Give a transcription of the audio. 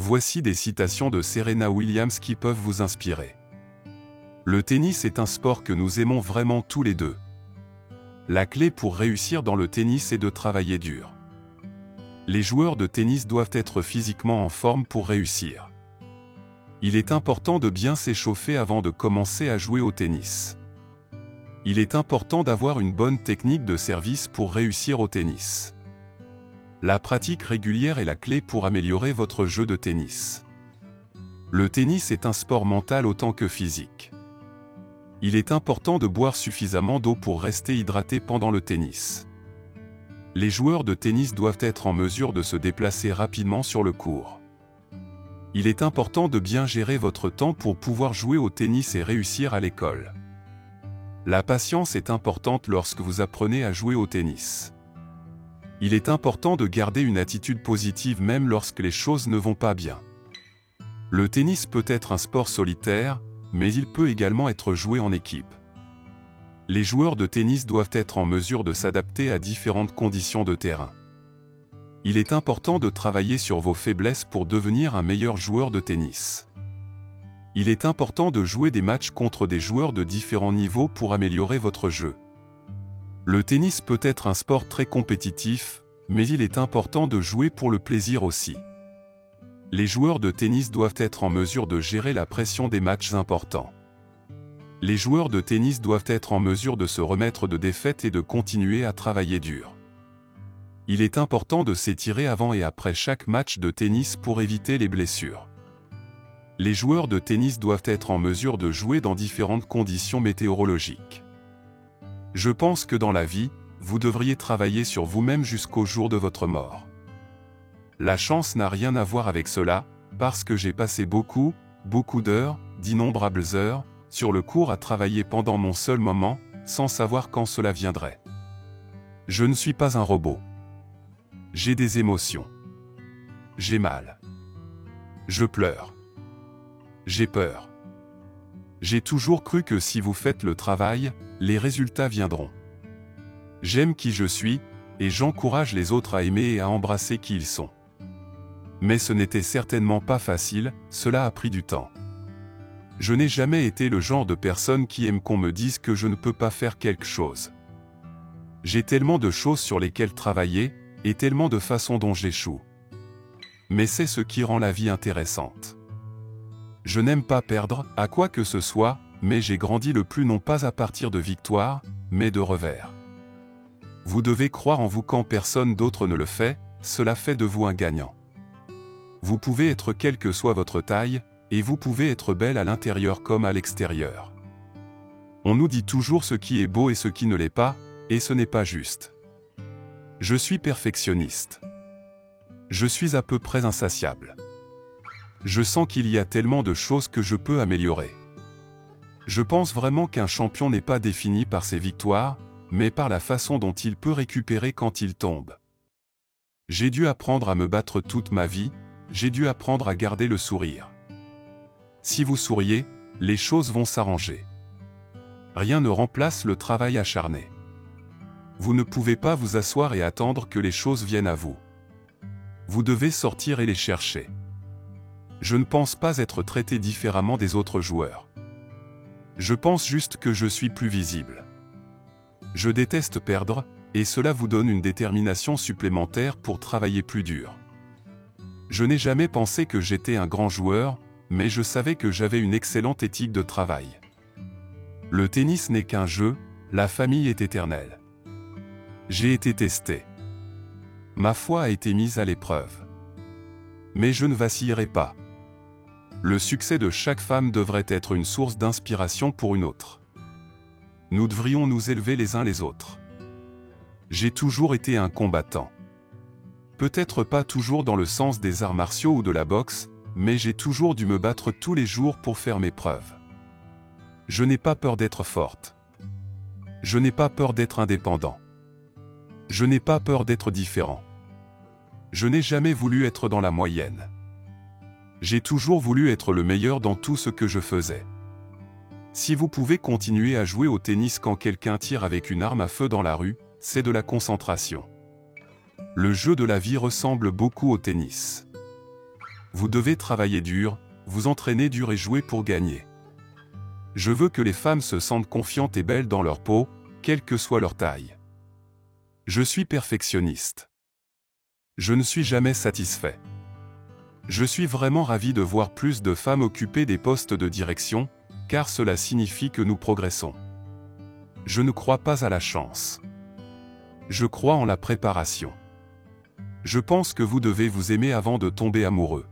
Voici des citations de Serena Williams qui peuvent vous inspirer. Le tennis est un sport que nous aimons vraiment tous les deux. La clé pour réussir dans le tennis est de travailler dur. Les joueurs de tennis doivent être physiquement en forme pour réussir. Il est important de bien s'échauffer avant de commencer à jouer au tennis. Il est important d'avoir une bonne technique de service pour réussir au tennis. La pratique régulière est la clé pour améliorer votre jeu de tennis. Le tennis est un sport mental autant que physique. Il est important de boire suffisamment d'eau pour rester hydraté pendant le tennis. Les joueurs de tennis doivent être en mesure de se déplacer rapidement sur le court. Il est important de bien gérer votre temps pour pouvoir jouer au tennis et réussir à l'école. La patience est importante lorsque vous apprenez à jouer au tennis. Il est important de garder une attitude positive même lorsque les choses ne vont pas bien. Le tennis peut être un sport solitaire, mais il peut également être joué en équipe. Les joueurs de tennis doivent être en mesure de s'adapter à différentes conditions de terrain. Il est important de travailler sur vos faiblesses pour devenir un meilleur joueur de tennis. Il est important de jouer des matchs contre des joueurs de différents niveaux pour améliorer votre jeu. Le tennis peut être un sport très compétitif, mais il est important de jouer pour le plaisir aussi. Les joueurs de tennis doivent être en mesure de gérer la pression des matchs importants. Les joueurs de tennis doivent être en mesure de se remettre de défaites et de continuer à travailler dur. Il est important de s'étirer avant et après chaque match de tennis pour éviter les blessures. Les joueurs de tennis doivent être en mesure de jouer dans différentes conditions météorologiques. Je pense que dans la vie, vous devriez travailler sur vous-même jusqu'au jour de votre mort. La chance n'a rien à voir avec cela, parce que j'ai passé beaucoup d'heures, d'innombrables heures, sur le court à travailler pendant mon seul moment, sans savoir quand cela viendrait. Je ne suis pas un robot. J'ai des émotions. J'ai mal. Je pleure. J'ai peur. J'ai toujours cru que si vous faites le travail, les résultats viendront. J'aime qui je suis, et j'encourage les autres à aimer et à embrasser qui ils sont. Mais ce n'était certainement pas facile, cela a pris du temps. Je n'ai jamais été le genre de personne qui aime qu'on me dise que je ne peux pas faire quelque chose. J'ai tellement de choses sur lesquelles travailler, et tellement de façons dont j'échoue. Mais c'est ce qui rend la vie intéressante. Je n'aime pas perdre, à quoi que ce soit, mais j'ai grandi le plus non pas à partir de victoires, mais de revers. Vous devez croire en vous quand personne d'autre ne le fait, cela fait de vous un gagnant. Vous pouvez être quelle que soit votre taille, et vous pouvez être belle à l'intérieur comme à l'extérieur. On nous dit toujours ce qui est beau et ce qui ne l'est pas, et ce n'est pas juste. Je suis perfectionniste. Je suis à peu près insatiable. Je sens qu'il y a tellement de choses que je peux améliorer. Je pense vraiment qu'un champion n'est pas défini par ses victoires, mais par la façon dont il peut récupérer quand il tombe. J'ai dû apprendre à me battre toute ma vie, j'ai dû apprendre à garder le sourire. Si vous souriez, les choses vont s'arranger. Rien ne remplace le travail acharné. Vous ne pouvez pas vous asseoir et attendre que les choses viennent à vous. Vous devez sortir et les chercher. Je ne pense pas être traité différemment des autres joueurs. Je pense juste que je suis plus visible. Je déteste perdre, et cela vous donne une détermination supplémentaire pour travailler plus dur. Je n'ai jamais pensé que j'étais un grand joueur, mais je savais que j'avais une excellente éthique de travail. Le tennis n'est qu'un jeu, la famille est éternelle. J'ai été testé. Ma foi a été mise à l'épreuve. Mais je ne vacillerai pas. Le succès de chaque femme devrait être une source d'inspiration pour une autre. Nous devrions nous élever les uns les autres. J'ai toujours été un combattant. Peut-être pas toujours dans le sens des arts martiaux ou de la boxe, mais j'ai toujours dû me battre tous les jours pour faire mes preuves. Je n'ai pas peur d'être forte. Je n'ai pas peur d'être indépendant. Je n'ai pas peur d'être différent. Je n'ai jamais voulu être dans la moyenne. J'ai toujours voulu être le meilleur dans tout ce que je faisais. Si vous pouvez continuer à jouer au tennis quand quelqu'un tire avec une arme à feu dans la rue, c'est de la concentration. Le jeu de la vie ressemble beaucoup au tennis. Vous devez travailler dur, vous entraîner dur et jouer pour gagner. Je veux que les femmes se sentent confiantes et belles dans leur peau, quelle que soit leur taille. Je suis perfectionniste. Je ne suis jamais satisfait. Je suis vraiment ravi de voir plus de femmes occuper des postes de direction, car cela signifie que nous progressons. Je ne crois pas à la chance. Je crois en la préparation. Je pense que vous devez vous aimer avant de tomber amoureux.